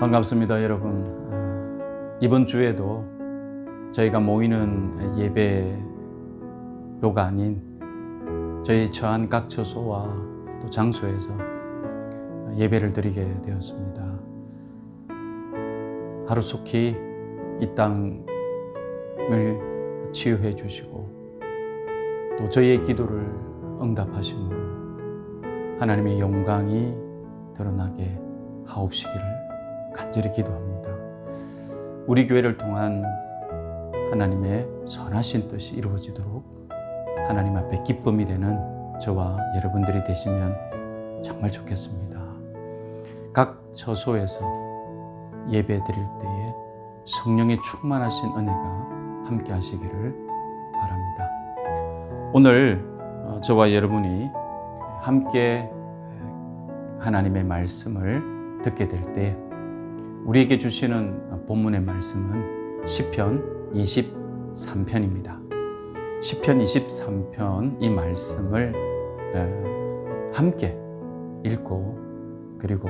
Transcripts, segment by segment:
반갑습니다, 여러분. 이번 주에도 저희가 모이는 예배로가 아닌 저희 처한 각 처소와 또 장소에서 예배를 드리게 되었습니다. 하루속히 이 땅을 치유해 주시고 또 저희의 기도를 응답하심으로 하나님의 영광이 드러나게 하옵시기를 간절히 기도합니다. 우리 교회를 통한 하나님의 선하신 뜻이 이루어지도록 하나님 앞에 기쁨이 되는 저와 여러분들이 되시면 정말 좋겠습니다. 각 처소에서 예배 드릴 때에 성령의 충만하신 은혜가 함께 하시기를 바랍니다. 오늘 저와 여러분이 함께 하나님의 말씀을 듣게 될 때 우리에게 주시는 본문의 말씀은 시편 23편입니다. 시편 23편 이 말씀을 함께 읽고 그리고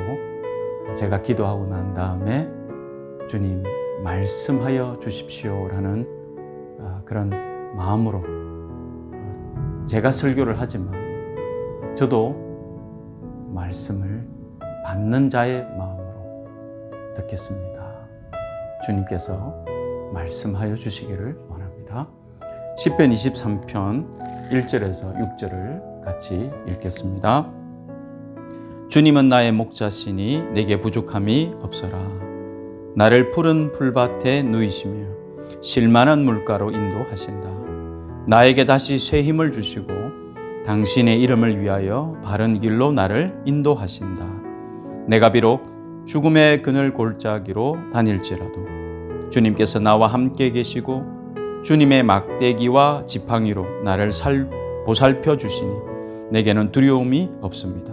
제가 기도하고 난 다음에 주님 말씀하여 주십시오라는 그런 마음으로 제가 설교를 하지만 저도 말씀을 받는 자의 마음으로 듣겠습니다. 주님께서 말씀하여 주시기를 원합니다. 시편 23편 1절에서 6절을 같이 읽겠습니다. 주님은 나의 목자시니 내게 부족함이 없어라. 나를 푸른 풀밭에 누이시며 실만한 물가로 인도하신다. 나에게 다시 새 힘을 주시고 당신의 이름을 위하여 바른 길로 나를 인도하신다. 내가 비록 죽음의 그늘 골짜기로 다닐지라도 주님께서 나와 함께 계시고 주님의 막대기와 지팡이로 나를 보살펴 주시니 내게는 두려움이 없습니다.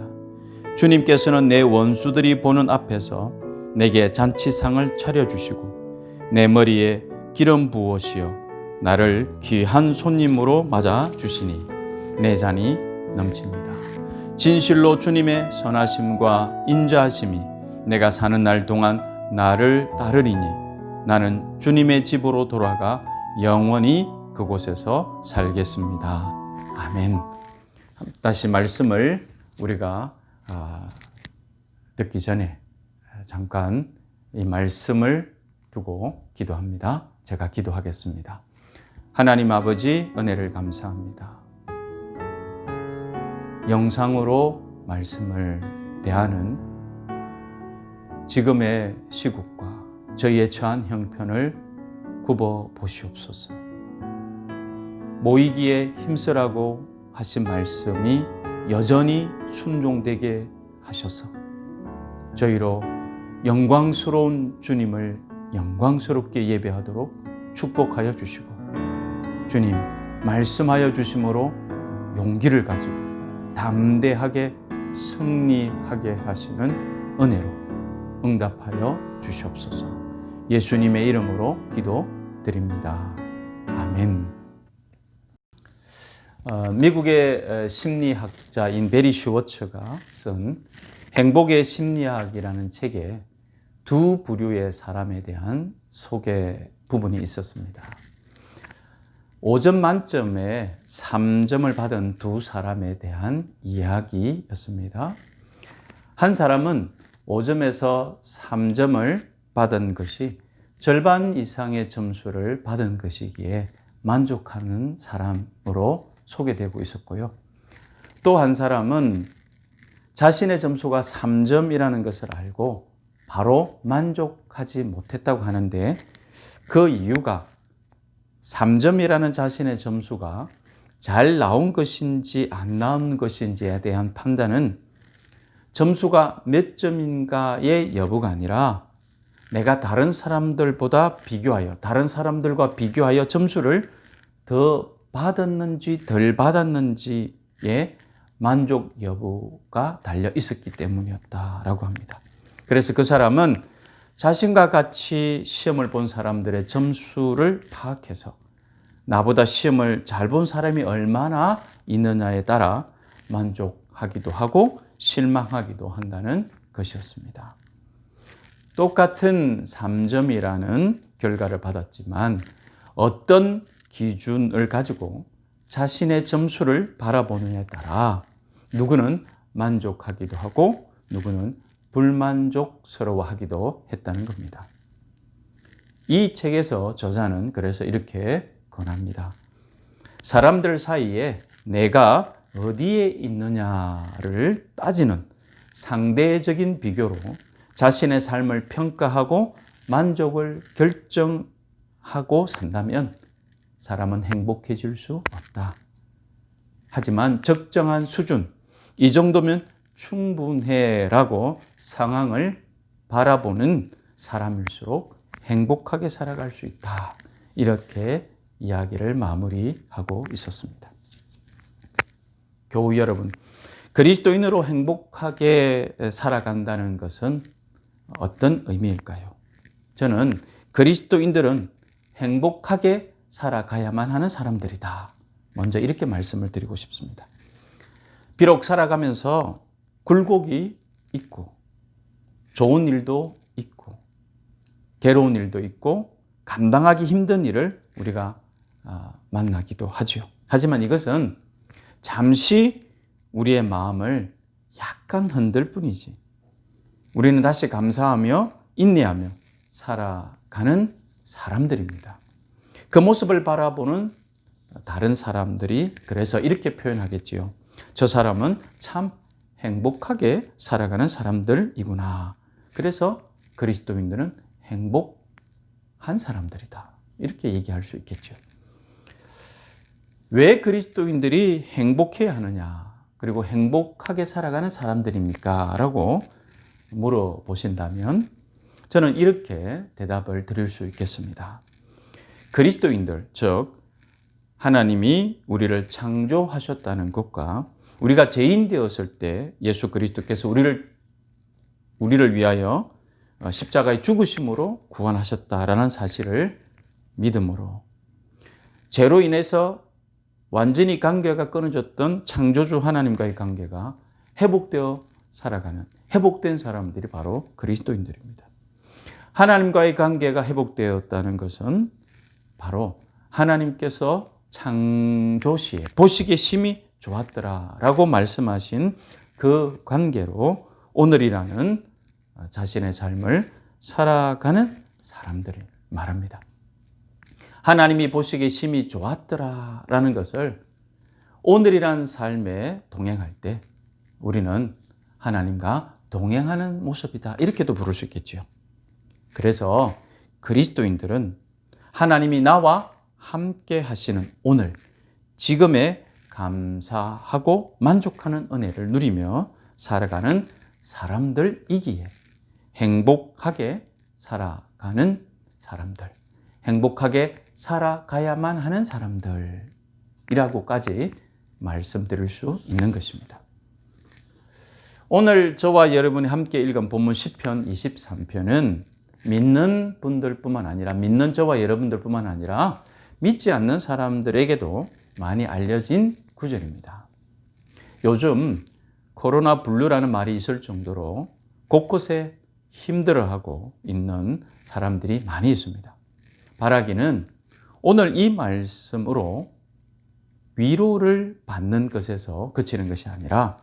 주님께서는 내 원수들이 보는 앞에서 내게 잔치상을 차려주시고 내 머리에 기름 부으시어 나를 귀한 손님으로 맞아 주시니 내 잔이 넘칩니다. 진실로 주님의 선하심과 인자하심이 내가 사는 날 동안 나를 따르리니 나는 주님의 집으로 돌아가 영원히 그곳에서 살겠습니다. 아멘. 다시 말씀을 우리가 듣기 전에 잠깐 이 말씀을 두고 기도합니다. 제가 기도하겠습니다. 하나님 아버지 은혜를 감사합니다. 영상으로 말씀을 대하는 지금의 시국과 저희의 처한 형편을 굽어 보시옵소서. 모이기에 힘쓰라고 하신 말씀이 여전히 순종되게 하셔서 저희로 영광스러운 주님을 영광스럽게 예배하도록 축복하여 주시고 주님 말씀하여 주심으로 용기를 가지고 담대하게 승리하게 하시는 은혜로 응답하여 주시옵소서. 예수님의 이름으로 기도드립니다. 아멘. 미국의 심리학자인 베리 슈워츠가 쓴 행복의 심리학이라는 책에 두 부류의 사람에 대한 소개 부분이 있었습니다. 5점 만점에 3점을 받은 두 사람에 대한 이야기였습니다. 한 사람은 5점에서 3점을 받은 것이 절반 이상의 점수를 받은 것이기에 만족하는 사람으로 소개되고 있었고요. 또 한 사람은 자신의 점수가 3점이라는 것을 알고 바로 만족하지 못했다고 하는데 그 이유가 3점이라는 자신의 점수가 잘 나온 것인지 안 나온 것인지에 대한 판단은 점수가 몇 점인가의 여부가 아니라 내가 다른 사람들과 비교하여 점수를 더 받았는지 덜 받았는지에 만족 여부가 달려 있었기 때문이었다라고 합니다. 그래서 그 사람은 자신과 같이 시험을 본 사람들의 점수를 파악해서 나보다 시험을 잘 본 사람이 얼마나 있느냐에 따라 만족하기도 하고 실망하기도 한다는 것이었습니다. 똑같은 3점이라는 결과를 받았지만 어떤 기준을 가지고 자신의 점수를 바라보느냐에 따라 누구는 만족하기도 하고 누구는 불만족스러워하기도 했다는 겁니다. 이 책에서 저자는 그래서 이렇게 권합니다. 사람들 사이에 내가 어디에 있느냐를 따지는 상대적인 비교로 자신의 삶을 평가하고 만족을 결정하고 산다면 사람은 행복해질 수 없다. 하지만 적정한 수준, 이 정도면 충분해라고 상황을 바라보는 사람일수록 행복하게 살아갈 수 있다. 이렇게 이야기를 마무리하고 있었습니다. 교우 여러분, 그리스도인으로 행복하게 살아간다는 것은 어떤 의미일까요? 저는 그리스도인들은 행복하게 살아가야만 하는 사람들이다. 먼저 이렇게 말씀을 드리고 싶습니다. 비록 살아가면서 굴곡이 있고 좋은 일도 있고 괴로운 일도 있고 감당하기 힘든 일을 우리가 만나기도 하죠. 하지만 이것은 잠시 우리의 마음을 약간 흔들 뿐이지. 우리는 다시 감사하며 인내하며 살아가는 사람들입니다. 그 모습을 바라보는 다른 사람들이 그래서 이렇게 표현하겠지요. 저 사람은 참 행복하게 살아가는 사람들이구나. 그래서 그리스도인들은 행복한 사람들이다. 이렇게 얘기할 수 있겠죠. 왜 그리스도인들이 행복해야 하느냐? 그리고 행복하게 살아가는 사람들입니까? 라고 물어보신다면 저는 이렇게 대답을 드릴 수 있겠습니다. 그리스도인들, 즉 하나님이 우리를 창조하셨다는 것과 우리가 죄인 되었을 때 예수 그리스도께서 우리를 위하여 십자가의 죽으심으로 구원하셨다라는 사실을 믿음으로 죄로 인해서 완전히 관계가 끊어졌던 창조주 하나님과의 관계가 회복되어 살아가는 회복된 사람들이 바로 그리스도인들입니다. 하나님과의 관계가 회복되었다는 것은 바로 하나님께서 창조시에 보시기에 심히 좋았더라라고 말씀하신 그 관계로 오늘이라는 자신의 삶을 살아가는 사람들을 말합니다. 하나님이 보시기에 심히 좋았더라라는 것을 오늘이라는 삶에 동행할 때 우리는 하나님과 동행하는 모습이다. 이렇게도 부를 수 있겠죠. 그래서 그리스도인들은 하나님이 나와 함께 하시는 오늘, 지금에 감사하고 만족하는 은혜를 누리며 살아가는 사람들이기에 행복하게 살아가는 사람들, 행복하게 살아가야만 하는 사람들이라고까지 말씀드릴 수 있는 것입니다. 오늘 저와 여러분이 함께 읽은 본문 시편 23편은 믿는 분들뿐만 아니라 믿는 저와 여러분들뿐만 아니라 믿지 않는 사람들에게도 많이 알려진 구절입니다. 요즘 코로나 블루라는 말이 있을 정도로 곳곳에 힘들어하고 있는 사람들이 많이 있습니다. 바라기는 오늘 이 말씀으로 위로를 받는 것에서 그치는 것이 아니라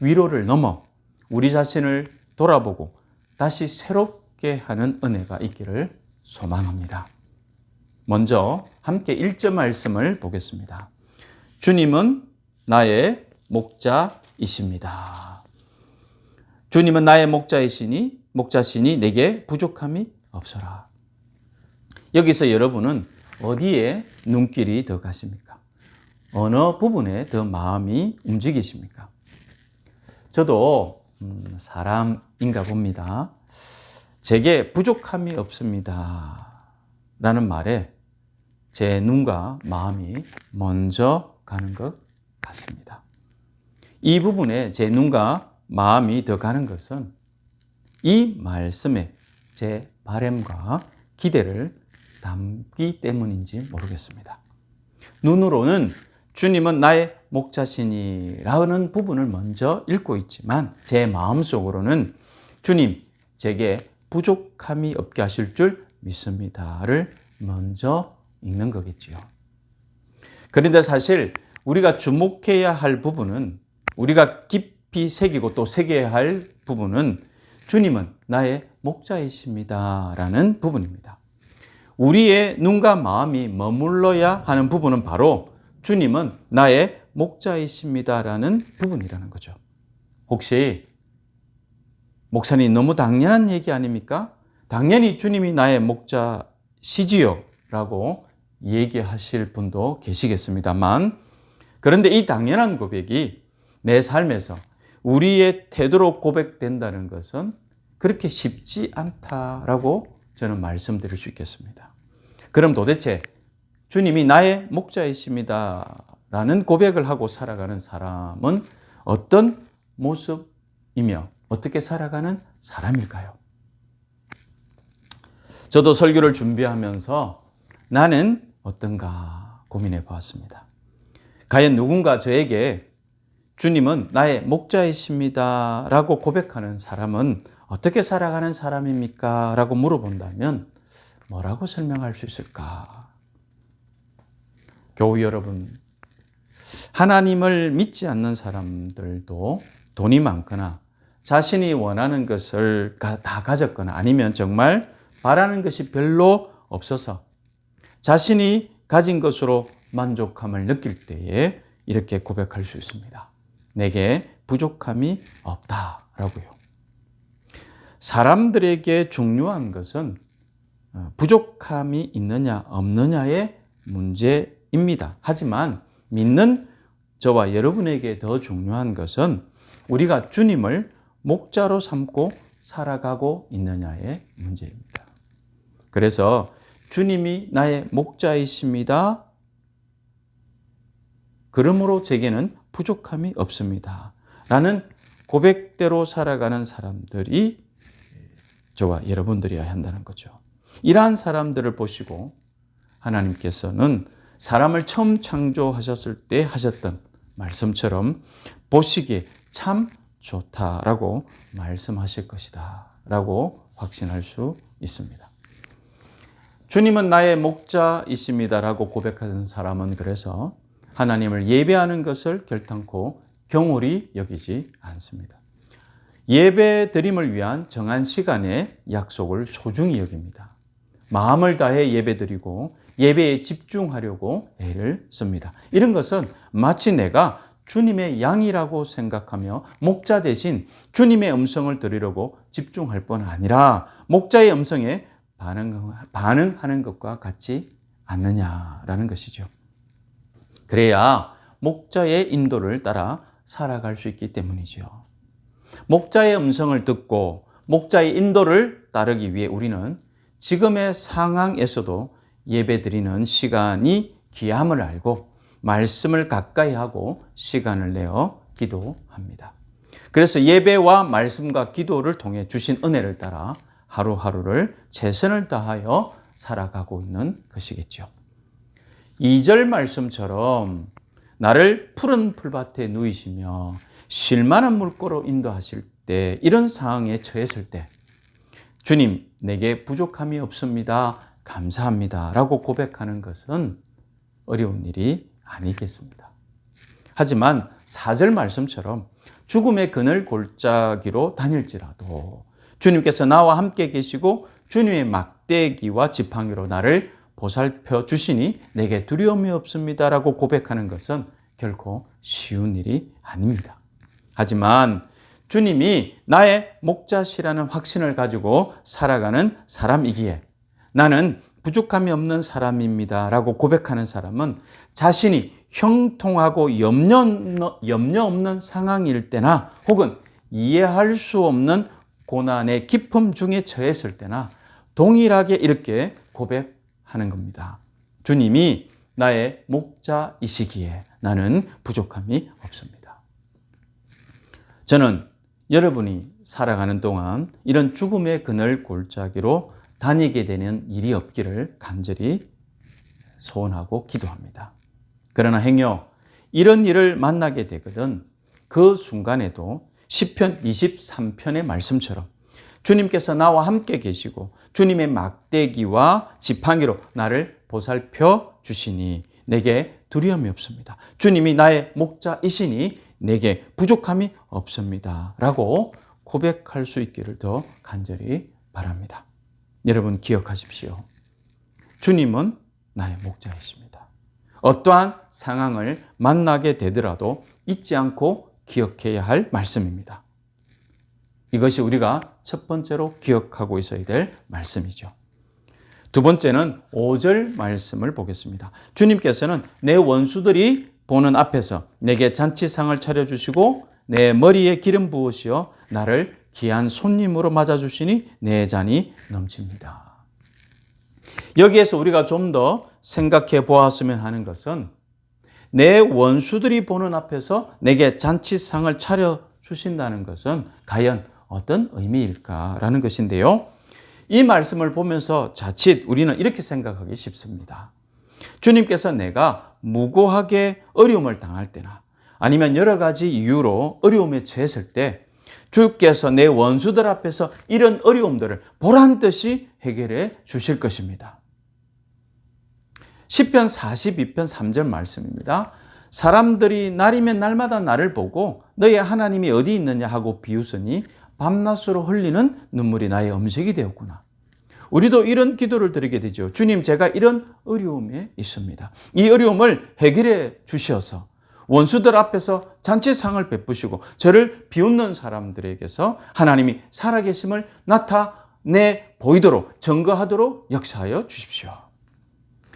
위로를 넘어 우리 자신을 돌아보고 다시 새롭게 하는 은혜가 있기를 소망합니다. 먼저 함께 1절 말씀을 보겠습니다. 주님은 나의 목자이십니다. 주님은 나의 목자시니 내게 부족함이 없어라. 여기서 여러분은 어디에 눈길이 더 가십니까? 어느 부분에 더 마음이 움직이십니까? 저도 사람인가 봅니다. 제게 부족함이 없습니다. 라는 말에 제 눈과 마음이 먼저 가는 것 같습니다. 이 부분에 제 눈과 마음이 더 가는 것은 이 말씀에 제 바람과 기대를 담기 때문인지 모르겠습니다. 눈으로는 주님은 나의 목자시니라는 부분을 먼저 읽고 있지만 제 마음속으로는 주님, 제게 부족함이 없게 하실 줄 믿습니다를 먼저 읽는 거겠지요. 그런데 사실 우리가 주목해야 할 부분은, 우리가 깊이 새기고 또 새겨야 할 부분은 주님은 나의 목자이십니다 라는 부분입니다. 우리의 눈과 마음이 머물러야 하는 부분은 바로 주님은 나의 목자이십니다 라는 부분이라는 거죠. 혹시 목사님 너무 당연한 얘기 아닙니까? 당연히 주님이 나의 목자시지요 라고 얘기하실 분도 계시겠습니다만, 그런데 이 당연한 고백이 내 삶에서 우리의 태도로 고백된다는 것은 그렇게 쉽지 않다라고 저는 말씀드릴 수 있겠습니다. 그럼 도대체 주님이 나의 목자이십니다 라는 고백을 하고 살아가는 사람은 어떤 모습이며 어떻게 살아가는 사람일까요? 저도 설교를 준비하면서 나는 어떤가 고민해 보았습니다. 과연 누군가 저에게 주님은 나의 목자이십니다 라고 고백하는 사람은 어떻게 살아가는 사람입니까? 라고 물어본다면 뭐라고 설명할 수 있을까? 교우 여러분, 하나님을 믿지 않는 사람들도 돈이 많거나 자신이 원하는 것을 다 가졌거나 아니면 정말 바라는 것이 별로 없어서 자신이 가진 것으로 만족함을 느낄 때에 이렇게 고백할 수 있습니다. 내게 부족함이 없다라고요. 사람들에게 중요한 것은 부족함이 있느냐 없느냐의 문제입니다. 하지만 믿는 저와 여러분에게 더 중요한 것은 우리가 주님을 목자로 삼고 살아가고 있느냐의 문제입니다. 그래서 주님이 나의 목자이십니다. 그러므로 제게는 부족함이 없습니다. 라는 고백대로 살아가는 사람들이 저와 여러분들이어야 한다는 거죠. 이러한 사람들을 보시고 하나님께서는 사람을 처음 창조하셨을 때 하셨던 말씀처럼 보시기에 참 좋다라고 말씀하실 것이다 라고 확신할 수 있습니다. 주님은 나의 목자이십니다 라고 고백하는 사람은 그래서 하나님을 예배하는 것을 결단코 경홀히 여기지 않습니다. 예배 드림을 위한 정한 시간의 약속을 소중히 여깁니다. 마음을 다해 예배 드리고 예배에 집중하려고 애를 씁니다. 이런 것은 마치 내가 주님의 양이라고 생각하며 목자 대신 주님의 음성을 들으려고 집중할 뿐 아니라 목자의 음성에 반응하는 것과 같지 않느냐라는 것이죠. 그래야 목자의 인도를 따라 살아갈 수 있기 때문이죠. 목자의 음성을 듣고 목자의 인도를 따르기 위해 우리는 지금의 상황에서도 예배드리는 시간이 귀함을 알고 말씀을 가까이 하고 시간을 내어 기도합니다. 그래서 예배와 말씀과 기도를 통해 주신 은혜를 따라 하루하루를 최선을 다하여 살아가고 있는 것이겠죠. 2절 말씀처럼 나를 푸른 풀밭에 누이시며 쉴 만한 물가로 인도하실 때, 이런 상황에 처했을 때 주님, 내게 부족함이 없습니다. 감사합니다. 라고 고백하는 것은 어려운 일이 아니겠습니다. 하지만 4절 말씀처럼 죽음의 그늘 골짜기로 다닐지라도 주님께서 나와 함께 계시고 주님의 막대기와 지팡이로 나를 보살펴 주시니 내게 두려움이 없습니다. 라고 고백하는 것은 결코 쉬운 일이 아닙니다. 하지만 주님이 나의 목자시라는 확신을 가지고 살아가는 사람이기에 나는 부족함이 없는 사람입니다 라고 고백하는 사람은 자신이 형통하고 염려 없는 상황일 때나 혹은 이해할 수 없는 고난의 깊음 중에 처했을 때나 동일하게 이렇게 고백하는 겁니다. 주님이 나의 목자이시기에 나는 부족함이 없습니다. 저는 여러분이 살아가는 동안 이런 죽음의 그늘 골짜기로 다니게 되는 일이 없기를 간절히 소원하고 기도합니다. 그러나 행여 이런 일을 만나게 되거든 그 순간에도 시편 23편의 말씀처럼 주님께서 나와 함께 계시고 주님의 막대기와 지팡이로 나를 보살펴 주시니 내게 두려움이 없습니다. 주님이 나의 목자이시니 내게 부족함이 없습니다. 라고 고백할 수 있기를 더 간절히 바랍니다. 여러분 기억하십시오. 주님은 나의 목자이십니다. 어떠한 상황을 만나게 되더라도 잊지 않고 기억해야 할 말씀입니다. 이것이 우리가 첫 번째로 기억하고 있어야 될 말씀이죠. 두 번째는 5절 말씀을 보겠습니다. 주님께서는 내 원수들이 보는 앞에서 내게 잔치상을 차려주시고 내 머리에 기름 부으시어 나를 귀한 손님으로 맞아주시니 내 잔이 넘칩니다. 여기에서 우리가 좀 더 생각해 보았으면 하는 것은 내 원수들이 보는 앞에서 내게 잔치상을 차려주신다는 것은 과연 어떤 의미일까라는 것인데요. 이 말씀을 보면서 자칫 우리는 이렇게 생각하기 쉽습니다. 주님께서 내가 무고하게 어려움을 당할 때나 아니면 여러 가지 이유로 어려움에 처했을 때 주께서 내 원수들 앞에서 이런 어려움들을 보란 듯이 해결해 주실 것입니다. 시편 42편 3절 말씀입니다. 사람들이 날이면 날마다 나를 보고 너희 하나님이 어디 있느냐 하고 비웃으니 밤낮으로 흘리는 눈물이 나의 음식이 되었구나. 우리도 이런 기도를 드리게 되죠. 주님, 제가 이런 어려움에 있습니다. 이 어려움을 해결해 주셔서 원수들 앞에서 잔치상을 베푸시고 저를 비웃는 사람들에게서 하나님이 살아계심을 나타내 보이도록 증거하도록 역사하여 주십시오.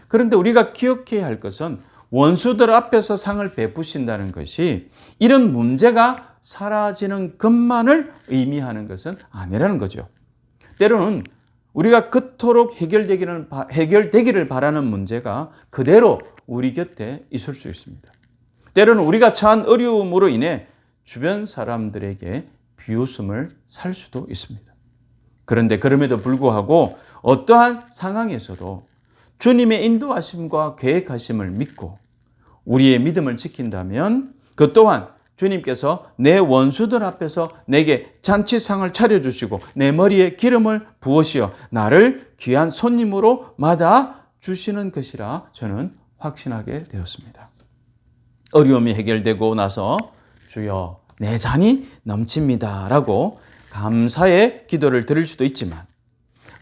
그런데 우리가 기억해야 할 것은 원수들 앞에서 상을 베푸신다는 것이 이런 문제가 사라지는 것만을 의미하는 것은 아니라는 거죠. 때로는 우리가 그토록 해결되기를 바라는 문제가 그대로 우리 곁에 있을 수 있습니다. 때로는 우리가 처한 어려움으로 인해 주변 사람들에게 비웃음을 살 수도 있습니다. 그런데 그럼에도 불구하고 어떠한 상황에서도 주님의 인도하심과 계획하심을 믿고 우리의 믿음을 지킨다면 그 또한 주님께서 내 원수들 앞에서 내게 잔치상을 차려주시고 내 머리에 기름을 부으시어 나를 귀한 손님으로 맞아 주시는 것이라 저는 확신하게 되었습니다. 어려움이 해결되고 나서 주여 내 잔이 넘칩니다 라고 감사의 기도를 드릴 수도 있지만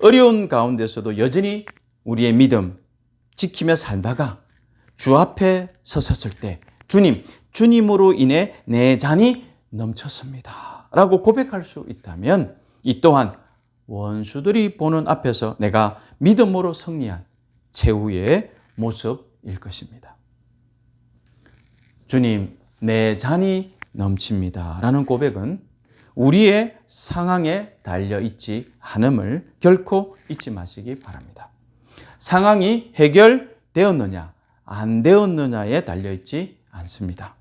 어려운 가운데서도 여전히 우리의 믿음 지키며 살다가 주 앞에 서섰을 때 주님으로 인해 내 잔이 넘쳤습니다 라고 고백할 수 있다면 이 또한 원수들이 보는 앞에서 내가 믿음으로 승리한 최후의 모습일 것입니다. 주님, 내 잔이 넘칩니다 라는 고백은 우리의 상황에 달려있지 않음을 결코 잊지 마시기 바랍니다. 상황이 해결되었느냐 안 되었느냐에 달려있지 않습니다.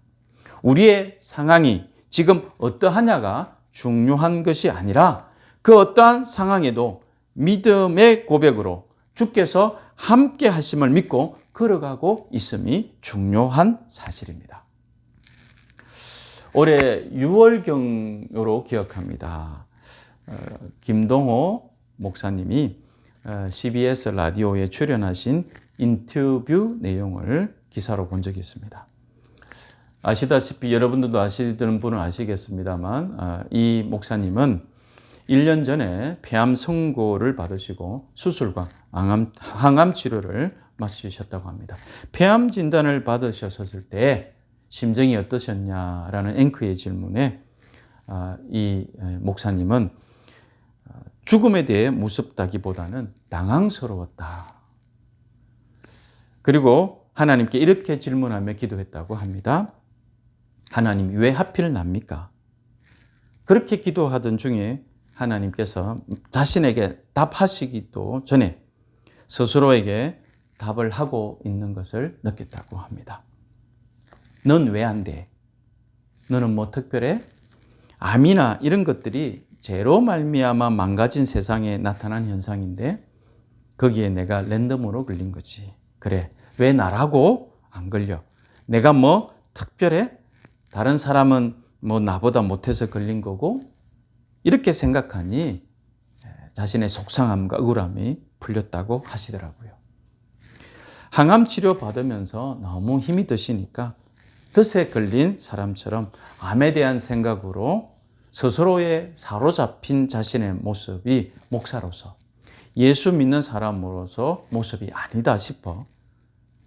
우리의 상황이 지금 어떠하냐가 중요한 것이 아니라 그 어떠한 상황에도 믿음의 고백으로 주께서 함께 하심을 믿고 걸어가고 있음이 중요한 사실입니다. 올해 6월경으로 기억합니다. 김동호 목사님이 CBS 라디오에 출연하신 인터뷰 내용을 기사로 본 적이 있습니다. 아시다시피 여러분들도 아시는 분은 아시겠습니다만 이 목사님은 1년 전에 폐암 선고를 받으시고 수술과 항암 치료를 마치셨다고 합니다. 폐암 진단을 받으셨을 때 심정이 어떠셨냐라는 앵커의 질문에 이 목사님은 죽음에 대해 무섭다기보다는 당황스러웠다. 그리고 하나님께 이렇게 질문하며 기도했다고 합니다. 하나님, 왜 하필 납니까? 그렇게 기도하던 중에 하나님께서 자신에게 답하시기도 전에 스스로에게 답을 하고 있는 것을 느꼈다고 합니다. 넌 왜 안 돼? 너는 뭐 특별해? 암이나 이런 것들이 죄로 말미암아 망가진 세상에 나타난 현상인데 거기에 내가 랜덤으로 걸린 거지. 그래, 왜 나라고 안 걸려? 내가 뭐 특별해? 다른 사람은 뭐 나보다 못해서 걸린 거고? 이렇게 생각하니 자신의 속상함과 억울함이 풀렸다고 하시더라고요. 항암 치료 받으면서 너무 힘이 드시니까 덫에 걸린 사람처럼 암에 대한 생각으로 스스로의 사로잡힌 자신의 모습이 목사로서 예수 믿는 사람으로서 모습이 아니다 싶어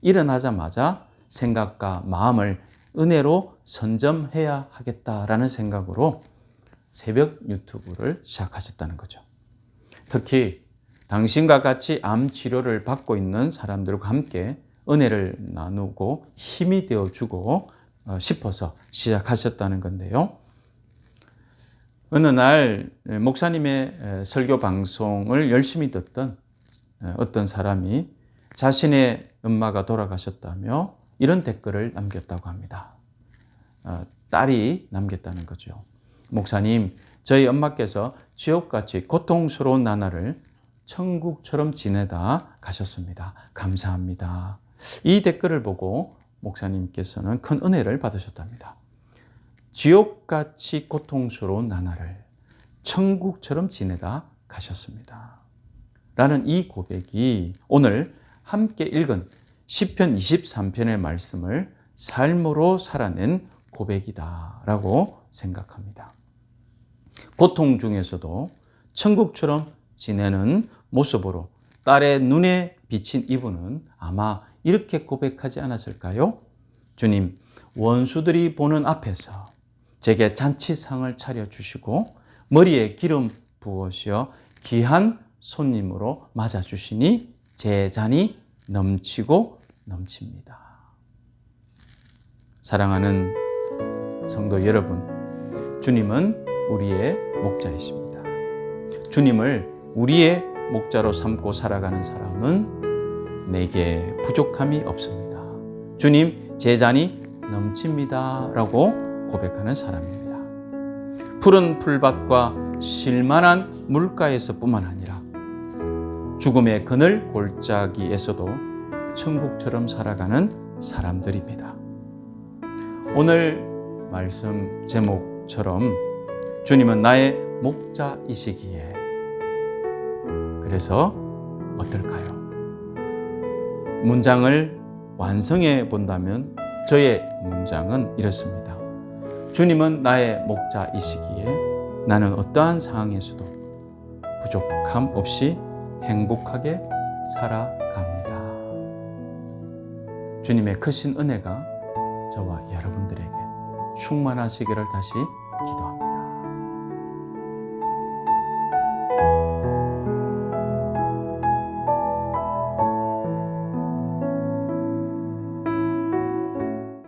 일어나자마자 생각과 마음을 은혜로 선점해야 하겠다라는 생각으로 새벽 유튜브를 시작하셨다는 거죠. 특히 당신과 같이 암 치료를 받고 있는 사람들과 함께 은혜를 나누고 힘이 되어주고 싶어서 시작하셨다는 건데요. 어느 날 목사님의 설교 방송을 열심히 듣던 어떤 사람이 자신의 엄마가 돌아가셨다며 이런 댓글을 남겼다고 합니다. 딸이 남겼다는 거죠. 목사님, 저희 엄마께서 지옥같이 고통스러운 나날을 천국처럼 지내다 가셨습니다. 감사합니다. 이 댓글을 보고 목사님께서는 큰 은혜를 받으셨답니다. 지옥같이 고통스러운 나날을 천국처럼 지내다 가셨습니다. 라는 이 고백이 오늘 함께 읽은 시편 23편의 말씀을 삶으로 살아낸 고백이다라고 생각합니다. 고통 중에서도 천국처럼 지내는 모습으로 딸의 눈에 비친 이분은 아마 이렇게 고백하지 않았을까요? 주님, 원수들이 보는 앞에서 제게 잔치상을 차려주시고 머리에 기름 부으시어 귀한 손님으로 맞아주시니 제 잔이 넘치고 넘칩니다. 사랑하는 성도 여러분, 주님은 우리의 목자이십니다. 주님을 우리의 목자로 삼고 살아가는 사람은 내게 부족함이 없습니다. 주님, 제 잔이 넘칩니다. 라고 고백하는 사람입니다. 푸른 풀밭과 쉴만한 물가에서 뿐만 아니라 죽음의 그늘 골짜기에서도 천국처럼 살아가는 사람들입니다. 오늘 말씀 제목처럼 주님은 나의 목자이시기에 그래서 어떨까요? 문장을 완성해 본다면 저의 문장은 이렇습니다. 주님은 나의 목자이시기에 나는 어떠한 상황에서도 부족함 없이 행복하게 살아갑니다. 주님의 크신 은혜가 저와 여러분들에게 충만하시기를 다시 기도합니다.